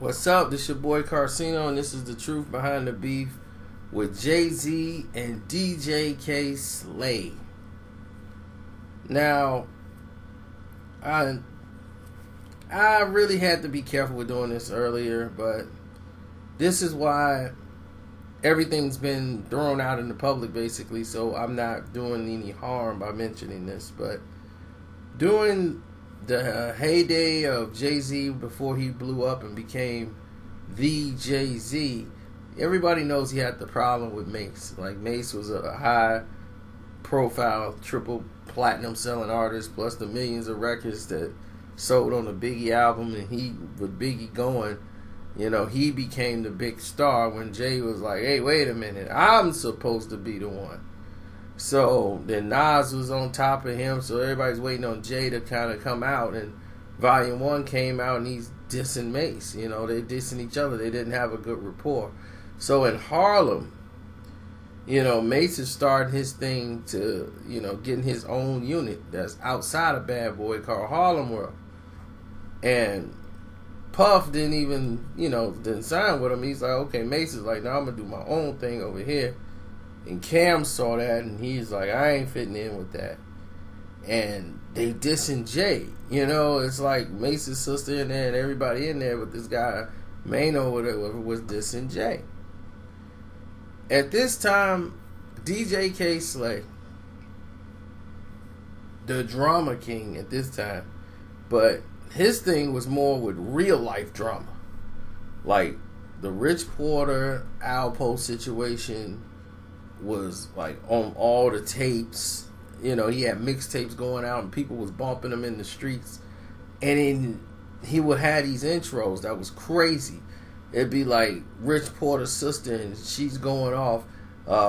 What's up? This your boy Carcino, and this is the truth behind the beef with Jay-Z and DJ K Slay. Now, I really had to be careful with doing this earlier, but this is why everything's been thrown out in the public, basically. So I'm not doing any harm by mentioning this, but during the heyday of Jay-Z before he blew up and became the Jay-Z, everybody knows he had the problem with Mase. Like, Mase was a high profile triple platinum selling artist, plus the millions of records that sold on the Biggie album, and he, with Biggie going, he became the big star when Jay was like, hey, wait a minute, I'm supposed to be the one. So then Nas was on top of him, so everybody's waiting on Jay to kind of come out, and Volume 1 came out and he's dissing Mase. They dissing each other. They didn't have a good rapport. So in Harlem, Mase is starting his thing to, getting his own unit that's outside of Bad Boy called Harlem World. And Puff didn't sign with him. He's like, okay, Mase is like, now I'm going to do my own thing over here. And Cam saw that, and he's like, I ain't fitting in with that. And they dissing Jay. It's like Mace's sister in there and everybody in there, but this guy, Mano, whatever, was dissing Jay. At this time, DJ K Slay, the drama king at this time, but his thing was more with real life drama. Like the Rich Porter, Alpo situation was like on all the tapes. He had mixtapes going out and people was bumping him in the streets. And then he would have these intros that was crazy. It'd be like Rich Porter's sister and she's going off.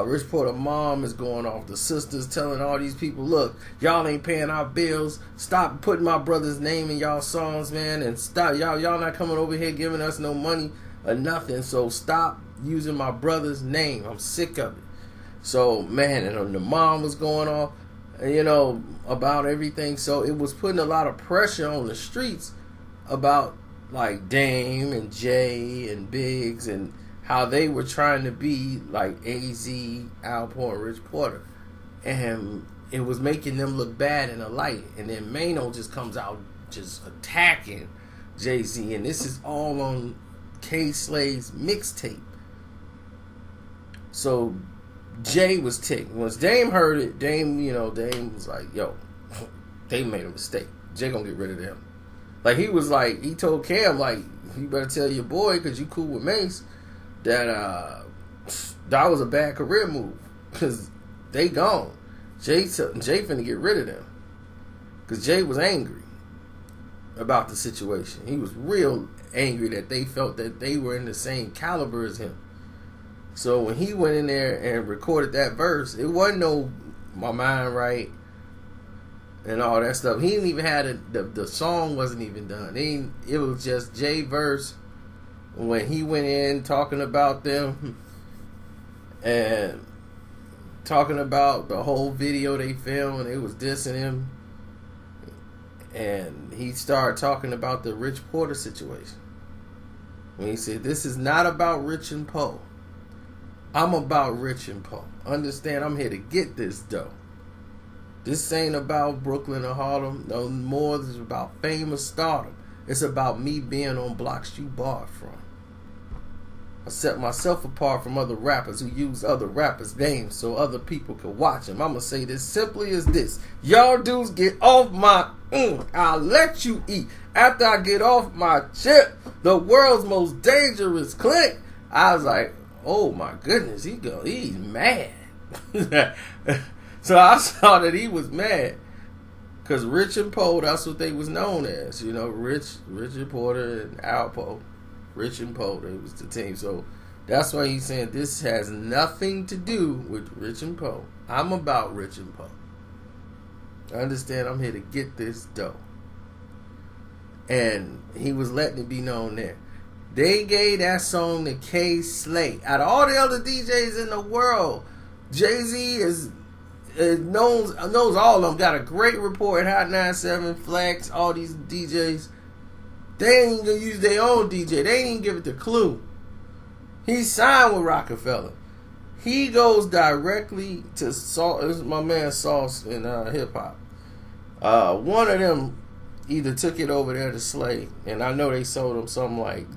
Rich Porter's mom is going off. The sister's telling all these people, look, y'all ain't paying our bills. Stop putting my brother's name in y'all songs, man. And stop, y'all not coming over here giving us no money or nothing. So stop using my brother's name. I'm sick of it. So, man, and the mom was going off, about everything. So it was putting a lot of pressure on the streets about, like, Dame and Jay and Biggs and how they were trying to be like AZ, Alpo, and Rich Porter. And it was making them look bad in a light. And then Mano just comes out just attacking Jay-Z. And this is all on K Slay's mixtape. So Jay was ticked. Once Dame heard it, Dame was like, yo, they made a mistake. Jay gonna get rid of them. Like, he told Cam, like, you better tell your boy, because you cool with Mase, that that was a bad career move. Because they gone. Jay finna get rid of them. Because Jay was angry about the situation. He was real angry that they felt that they were in the same caliber as him. So when he went in there and recorded that verse, it wasn't no My Mind Right and all that stuff. He didn't even have the song wasn't even done. It was just Jay verse when he went in talking about them and talking about the whole video they filmed, and it was dissing him. And he started talking about the Rich Porter situation. When he said, this is not about Rich and Poe. I'm about Rich and Poe. Understand, I'm here to get this dough. This ain't about Brooklyn or Harlem. No more. This is about fame or stardom. It's about me being on blocks you barred from. I set myself apart from other rappers who use other rappers' names so other people can watch them. I'm going to say this simply as this. Y'all dudes get off my I'll let you eat. After I get off my chip, the world's most dangerous clique. I was like, oh my goodness, he's mad. So I saw that he was mad. Because Rich and Poe, that's what they was known as. Richard Porter and Alpo. Rich and Poe, that was the team. So that's why he's saying this has nothing to do with Rich and Poe. I'm about Rich and Poe. I understand, I'm here to get this dough. And he was letting it be known there. They gave that song to K Slay. Out of all the other DJs in the world, Jay-Z knows all of them. Got a great report. Hot 97, Flex, all these DJs. They ain't even gonna use their own DJ. They ain't even give it to Clue. He signed with Rockefeller. He goes directly to Sauce. This is my man Sauce in hip hop. One of them either took it over there to Slay, and I know they sold him something like,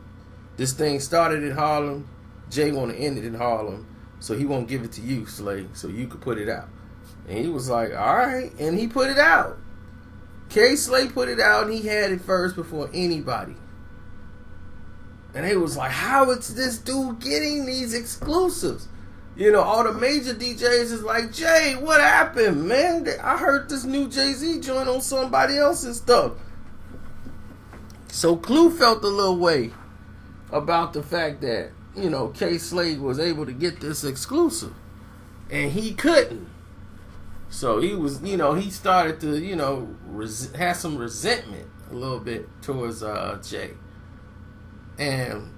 this thing started in Harlem, Jay want to end it in Harlem, so he won't give it to you, Slay, so you could put it out. And he was like, alright, and he put it out. K Slay put it out, and he had it first before anybody. And they was like, how is this dude getting these exclusives? You know, all the major DJs is like, Jay, what happened, man? I heard this new Jay-Z joint on somebody else's stuff. So Clue felt a little way about the fact that, you know, K Slade was able to get this exclusive. And he couldn't. So he was, you know, he started to, you know, have some resentment a little bit towards Jay. And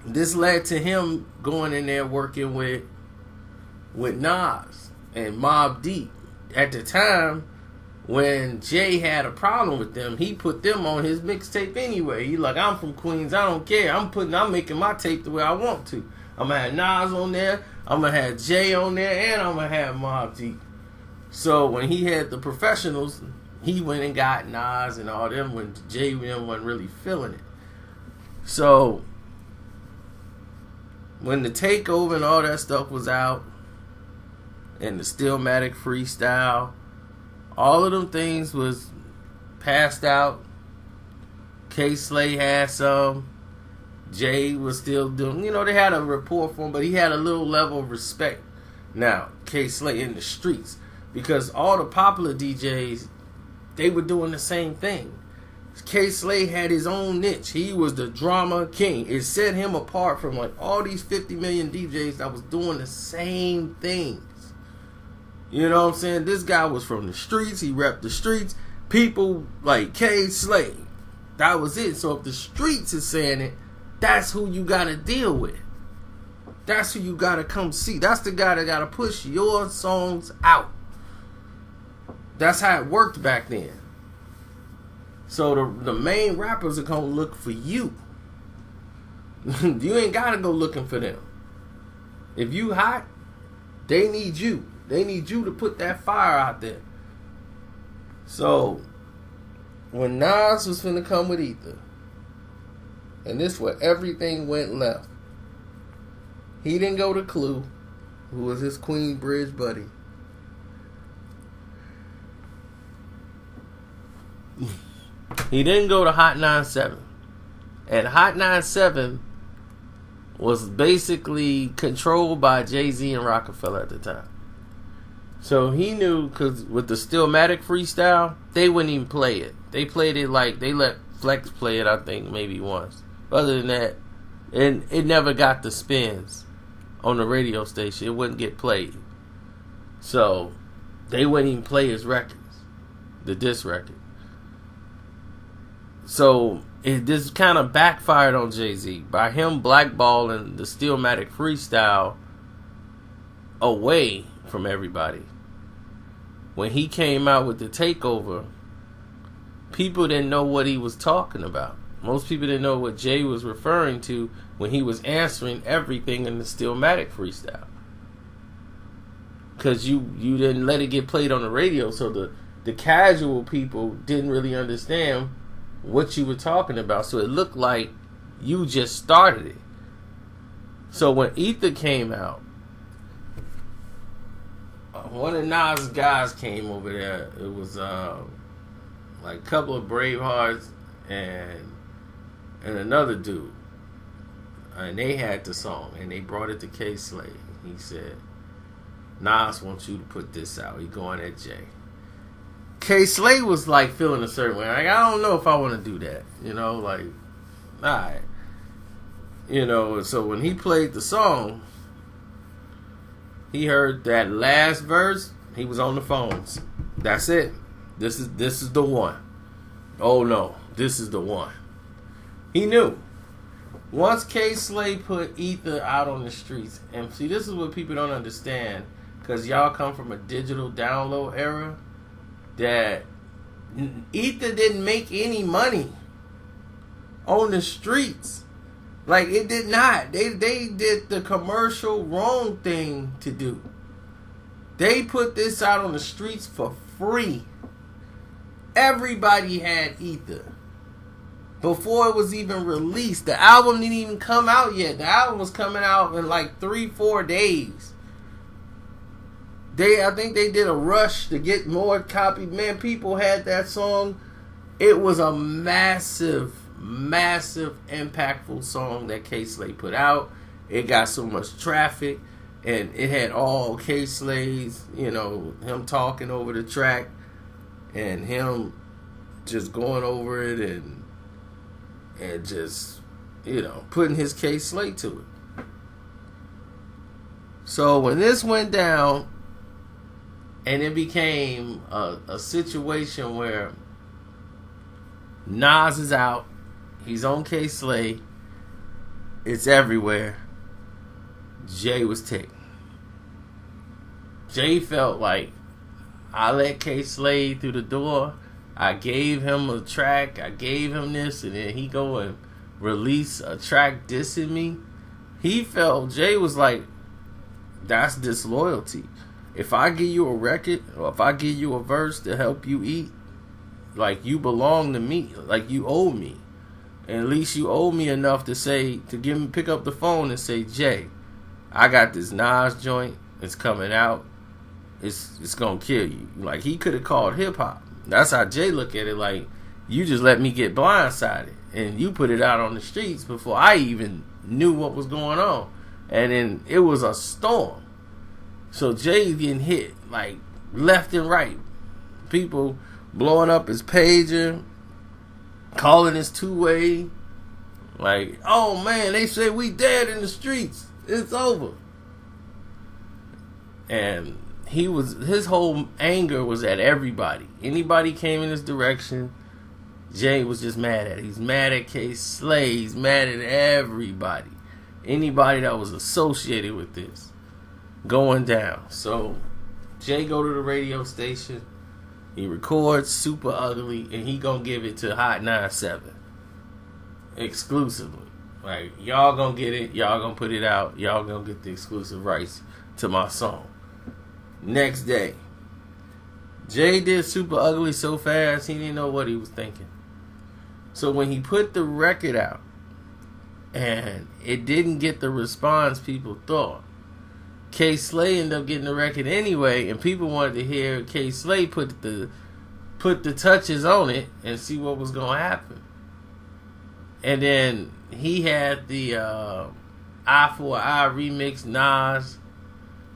this led to him going in there working with Nas and Mobb Deep. At the time, when Jay had a problem with them, he put them on his mixtape anyway. He like, I'm from Queens, I don't care. I'm making my tape the way I want to. I'm gonna have Nas on there, I'm gonna have Jay on there, and I'm gonna have Mobb Deep. So when he had the professionals, he went and got Nas and all them when Jay and them wasn't really feeling it. So when the takeover and all that stuff was out, and the Stillmatic freestyle, all of them things was passed out. K Slay had some. Jay was still doing, you know, they had a rapport for him, but he had a little level of respect. Now, K Slay in the streets, because all the popular DJs, they were doing the same thing. K Slay had his own niche. He was the drama king. It set him apart from like all these 50 million DJs that was doing the same things. You know what I'm saying? This guy was from the streets. He repped the streets. People like K Slay. That was it. So if the streets is saying it, that's who you got to deal with. That's who you got to come see. That's the guy that got to push your songs out. That's how it worked back then. So the main rappers are going to look for you. You ain't got to go looking for them. If you hot, they need you. They need you to put that fire out there. So when Nas was finna come with Ether, and this where everything went left, he didn't go to Clue, who was his Queensbridge buddy. He didn't go to Hot 97. And Hot 97 was basically controlled by Jay-Z and Rockefeller at the time. So he knew, because with the Stillmatic freestyle, they wouldn't even play it. They played it like, they let Flex play it, I think, maybe once. Other than that, and it never got the spins on the radio station. It wouldn't get played. So they wouldn't even play his records, the diss record. So this kind of backfired on Jay-Z by him blackballing the Stillmatic freestyle away from everybody. When he came out with the takeover, people didn't know what he was talking about. Most people didn't know what Jay was referring to when he was answering everything in the Stillmatic freestyle. Because you didn't let it get played on the radio, so the casual people didn't really understand what you were talking about. So it looked like you just started it. So when Ether came out, one of Nas' guys came over there. It was like a couple of Bravehearts and another dude, and they had the song, and they brought it to K Slay. He said, Nas wants you to put this out. He going at Jay. K Slay was like feeling a certain way. Like, I don't know if I want to do that. You know, like, alright. You know, so when he played the song, he heard that last verse, he was on the phones. That's it. This is the one. Oh no, this is the one. He knew. Once K Slay put Ether out on the streets, and see, this is what people don't understand, because y'all come from a digital download era, that Ether didn't make any money on the streets. Like, it did not. They did the commercial wrong thing to do. They put this out on the streets for free. Everybody had Ether before it was even released. The album didn't even come out yet. The album was coming out in like 3-4 days. I think they did a rush to get more copies. Man, people had that song. It was a massive, impactful song that Kay Slay put out. It got so much traffic, and it had all Kay Slay's, him talking over the track, and him just going over it and just, putting his Kay Slay to it. So when this went down, and it became a situation where Nas is out, he's on Kay Slay, it's everywhere, Jay was ticked. Jay felt like, I let Kay Slay through the door, I gave him a track, I gave him this, and then he go and release a track dissing me. Jay was like, that's disloyalty. If I give you a record, or if I give you a verse to help you eat, like, you belong to me, like you owe me. And at least you owe me enough to pick up the phone and say, Jay, I got this Nas joint, it's coming out, it's gonna kill you. Like, he could have called hip hop. That's how Jay look at it, like, you just let me get blindsided, and you put it out on the streets before I even knew what was going on. And then it was a storm. So Jay's getting hit, like, left and right. People blowing up his pager, calling his two-way. Like, oh man, they say we dead in the streets. It's over. And his whole anger was at everybody. Anybody came in his direction, Jay was just mad at it. He's mad at Kay Slay. He's mad at everybody. Anybody that was associated with this going down. So Jay go to the radio station, he records Super Ugly, and he gonna give it to Hot 97 exclusively. Like, y'all gonna get it, y'all gonna put it out, y'all gonna get the exclusive rights to my song. Next day, Jay did Super Ugly so fast he didn't know what he was thinking. So when he put the record out and it didn't get the response people thought, Kay Slay ended up getting the record anyway, and people wanted to hear Kay Slay put the touches on it and see what was gonna happen. And then he had the Eye for an Eye remix, Nas.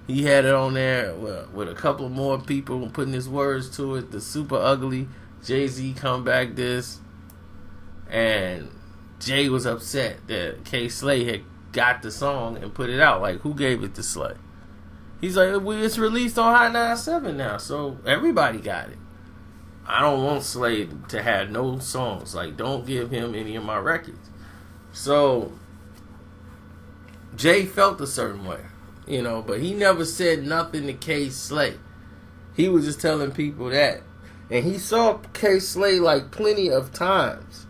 He had it on there with a couple more people putting his words to it. The Super Ugly Jay-Z comeback disc, and Jay was upset that Kay Slay had got the song and put it out. Like, who gave it to Slay? He's like, well, it's released on Hot 97 now, so everybody got it. I don't want Slay to have no songs. Like, don't give him any of my records. So Jay felt a certain way, but he never said nothing to Kay Slay. He was just telling people that. And he saw Kay Slay like plenty of times.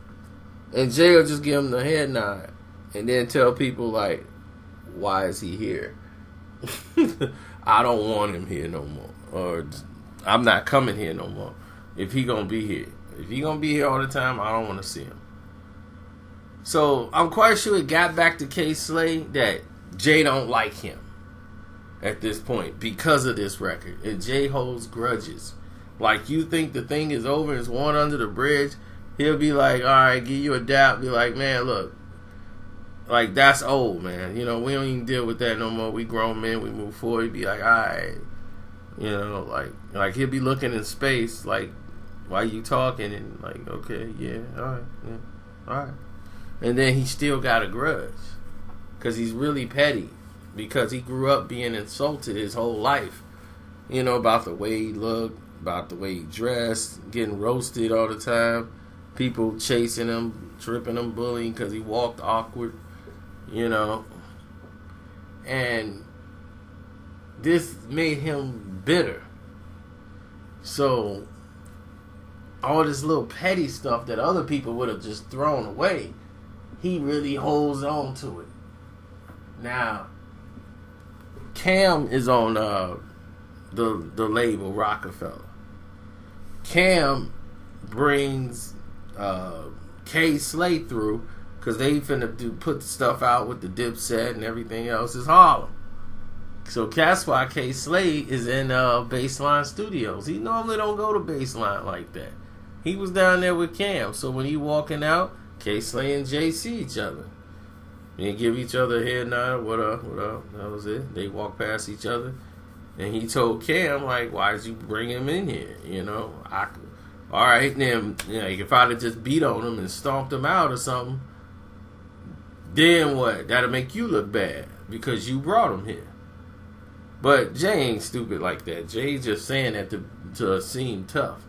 And Jay will just give him the head nod and then tell people, like, why is he here? I don't want him here no more. Or I'm not coming here no more. If he gonna be here. If he gonna be here all the time, I don't want to see him. So I'm quite sure it got back to Kay Slay that Jay don't like him at this point because of this record. And Jay holds grudges. Like, you think the thing is over and it's worn under the bridge, he'll be like, alright, give you a dap, be like, man, look, like, that's old, man. We don't even deal with that no more. We grown men, we move forward. He'd be like, alright. Like he'll be looking in space, like, why you talking? And like, okay, yeah, alright. And then he still got a grudge. Because he's really petty. Because he grew up being insulted his whole life. About the way he looked, about the way he dressed, getting roasted all the time. People chasing him, tripping him, bullying because he walked awkward. And this made him bitter. So all this little petty stuff that other people would have just thrown away, he really holds on to it. Now, Cam is on the label Rockefeller. Cam brings K Slay through because they finna put the stuff out with the Dipset and everything else is Harlem. So that's why K Slay is in Baseline Studios. He normally don't go to Baseline like that. He was down there with Cam. So when he walking out, K Slay and Jay see each other. They give each other a head nod. What up? What up? That was it. They walk past each other. And he told Cam, like, why did you bring him in here? You know, all right, then, you know, if I'd have just beat on him and stomped him out or something, then what? That'll make you look bad because you brought him here. But Jay ain't stupid like that. Jay just saying that to seem tough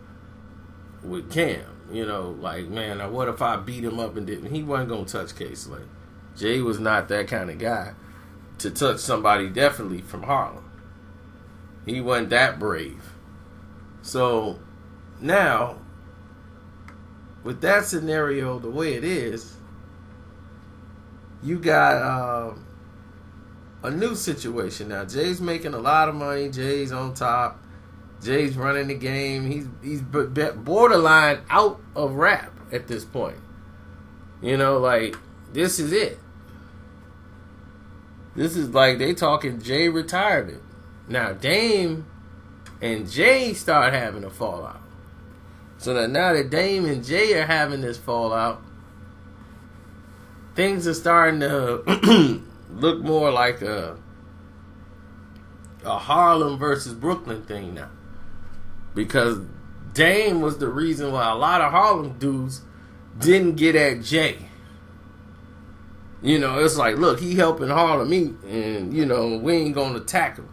with Cam. You know, like, man, now what if I beat him up and didn't? He wasn't going to touch K Slay. Jay was not that kind of guy to touch somebody definitely from Harlem. He wasn't that brave. So now, with that scenario the way it is, you got a new situation now. Jay's making a lot of money. Jay's on top. Jay's running the game. He's borderline out of rap at this point. You know, like, this is it. This is like they talking Jay retirement. Now, Dame and Jay start having a fallout. So that now that Dame and Jay are having this fallout, things are starting to look more like a Harlem versus Brooklyn thing now. Because Dame was the reason why a lot of Harlem dudes didn't get at Jay. You know, it's like, look, he helping Harlem eat, and, you know, we ain't gonna attack him.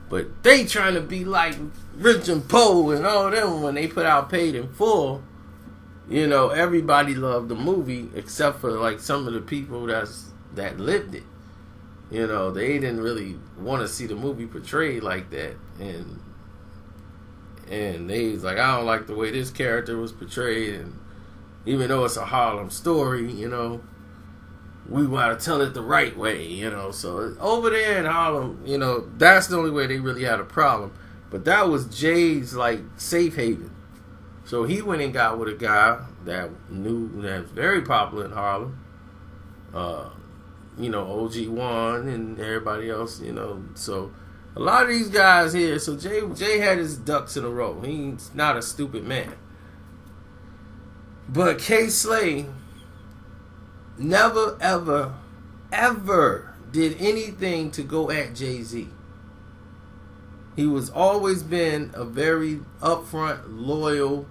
But they trying to be like Rich and Poe and all them when they put out Paid in Full. You know, everybody loved the movie except for like some of the people that lived it. You know, they didn't really want to see the movie portrayed like that. And they was like, I don't like the way this character was portrayed. And even though it's a Harlem story, you know, we want to tell it the right way, you know. So over there in Harlem, you know, that's the only way they really had a problem. But that was Jay's, like, safe haven. So he went and got with a guy that was very popular in Harlem. You know, OG1 and everybody else, you know. So a lot of these guys here, so Jay had his ducks in a row. He's not a stupid man. But K Slay never, ever, ever did anything to go at Jay-Z. He was always been a very upfront, loyal,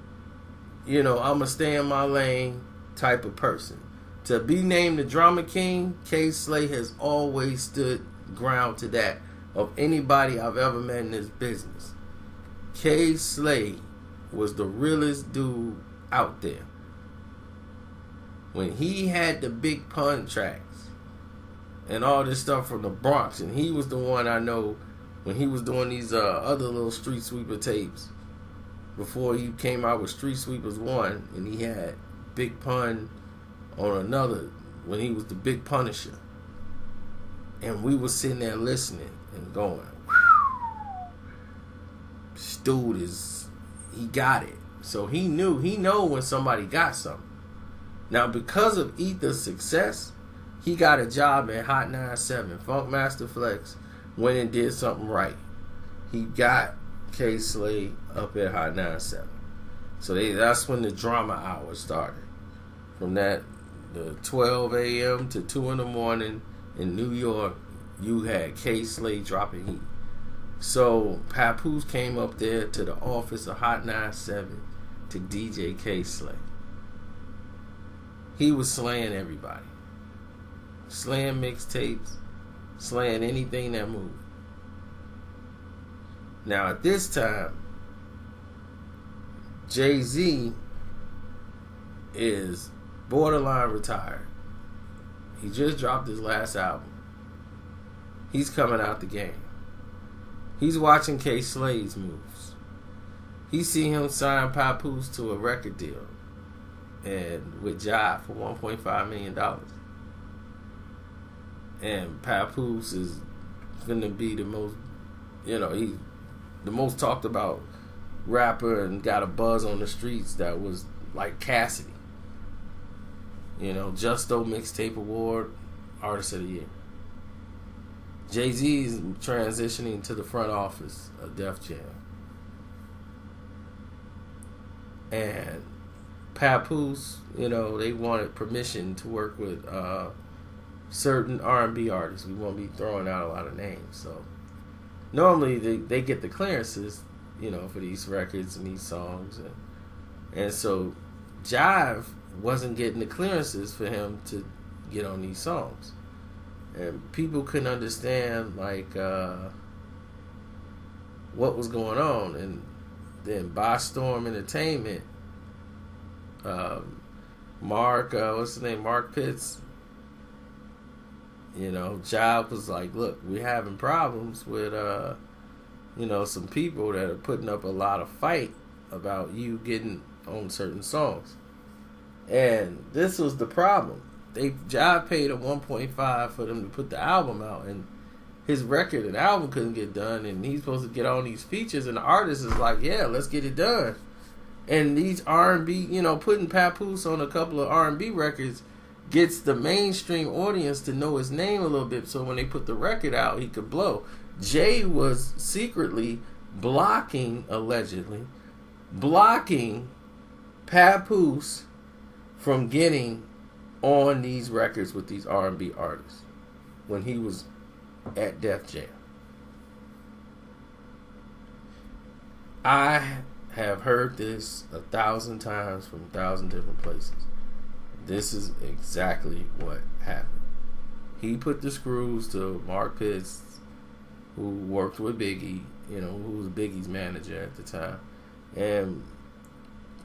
you know, I'ma stay in my lane type of person. To be named the Drama King, K Slay has always stood ground to that of anybody I've ever met in this business. K Slay was the realest dude out there. When he had the Big Pun tracks and all this stuff from the Bronx, and he was the one I know when he was doing these other little Street Sweeper tapes before he came out with Street Sweepers 1, and he had Big Pun on another when he was the Big Punisher. And we were sitting there listening and going, this dude he got it. So he know when somebody got something. Now, because of Ether's success, he got a job at Hot 97. Funkmaster Flex went and did something right. He got K Slay up at Hot 97. So that's when the drama hour started. From the 12 a.m. to 2 in the morning in New York, you had K Slay dropping heat. So Papoose came up there to the office of Hot 97 to DJ K Slay. He was slaying everybody. Slaying mixtapes. Slaying anything that moved. Now at this time, Jay-Z is borderline retired. He just dropped his last album. He's coming out the game. He's watching K Slay's moves. He see him sign Papoose to a record deal and with Jive for $1.5 million. and Papoose is gonna be the most, he the most talked about rapper and got a buzz on the streets that was like Cassidy. Justo Mixtape Award, Artist of the Year. Jay-Z is transitioning to the front office of Def Jam. And Papoose, they wanted permission to work with certain R&B artists. We won't be throwing out a lot of names. So normally they get the clearances, for these records and these songs. And so Jive wasn't getting the clearances for him to get on these songs. And people couldn't understand, what was going on. And then By Storm Entertainment, Mark, what's his name? Mark Pitts. Jive was like, look, we're having problems with, some people that are putting up a lot of fight about you getting on certain songs. And this was the problem. Jive paid a 1.5 for them to put the album out, and his record and album couldn't get done, and he's supposed to get on these features, and the artist is like, yeah, let's get it done. And these R&B, putting Papoose on a couple of R&B records gets the mainstream audience to know his name a little bit, so when they put the record out, he could blow. Jay was secretly allegedly blocking Papoose from getting on these records with these R&B artists when he was at Def Jam. I have heard this 1,000 times from 1,000 different places. This is exactly what happened. He put the screws to Mark Pitts, who worked with Biggie, who was Biggie's manager at the time, and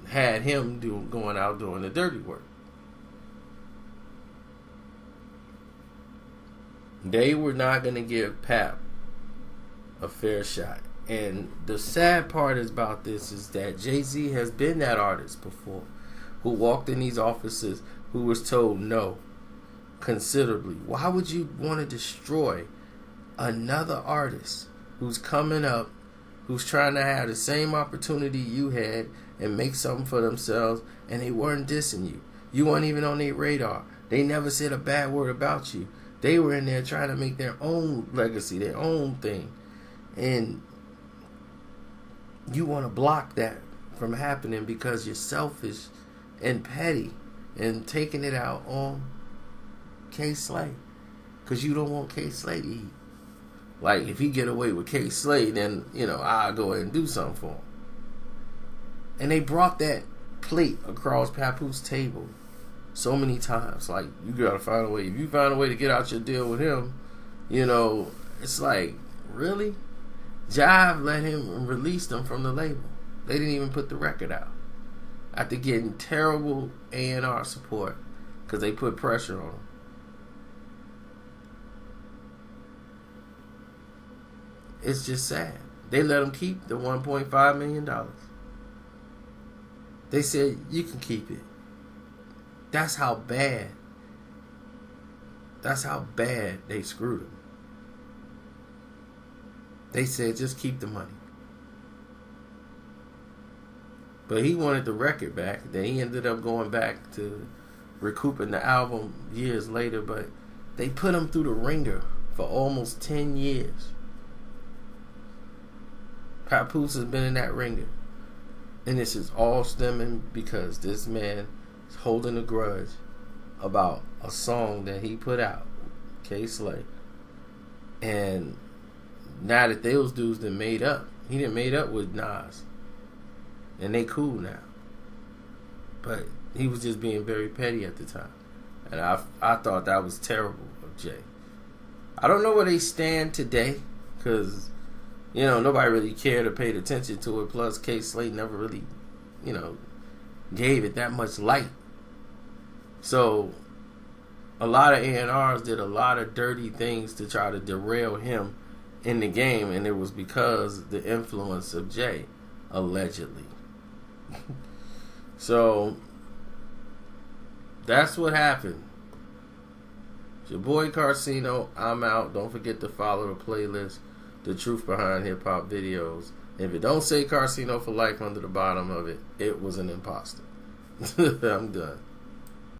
had him going out doing the dirty work. They were not going to give Pap a fair shot. And the sad part about this is that Jay-Z has been that artist before, who walked in these offices, who was told no considerably. Why would you want to destroy another artist who's coming up, who's trying to have the same opportunity you had and make something for themselves, and they weren't dissing you? You weren't even on their radar. They never said a bad word about you. They were in there trying to make their own legacy, their own thing. And you want to block that from happening because you're selfish and petty and taking it out on K Slay. Because you don't want K Slay to eat. Like, if he get away with K Slay, then, I'll go ahead and do something for him. And they brought that plate across Papoose table so many times. Like, you gotta find a way. If you find a way to get out your deal with him, it's like, really? Jive let him release them from the label. They didn't even put the record out after getting terrible A&R support because they put pressure on him. It's just sad. They let him keep the $1.5 million. They said, you can keep it. That's how bad they screwed him. They said, just keep the money. But he wanted the record back. Then he ended up going back to recouping the album years later. But they put him through the ringer for almost 10 years. Papoose has been in that ringer. And this is all stemming because this man is holding a grudge about a song that he put out, K Slay. And now that those dudes done made up, he done made up with Nas. And they cool now. But he was just being very petty at the time. And I thought that was terrible of Jay. I don't know where they stand today, because nobody really cared or paid attention to it. Plus, K Slay never really, gave it that much light. So, a lot of A&Rs did a lot of dirty things to try to derail him in the game, and it was because the influence of Jay, allegedly. So, that's what happened. It's your boy Carcino. I'm out. Don't forget to follow the playlist, The Truth Behind Hip Hop Videos. And if it don't say Carcino for life under the bottom of it, it was an imposter. I'm done.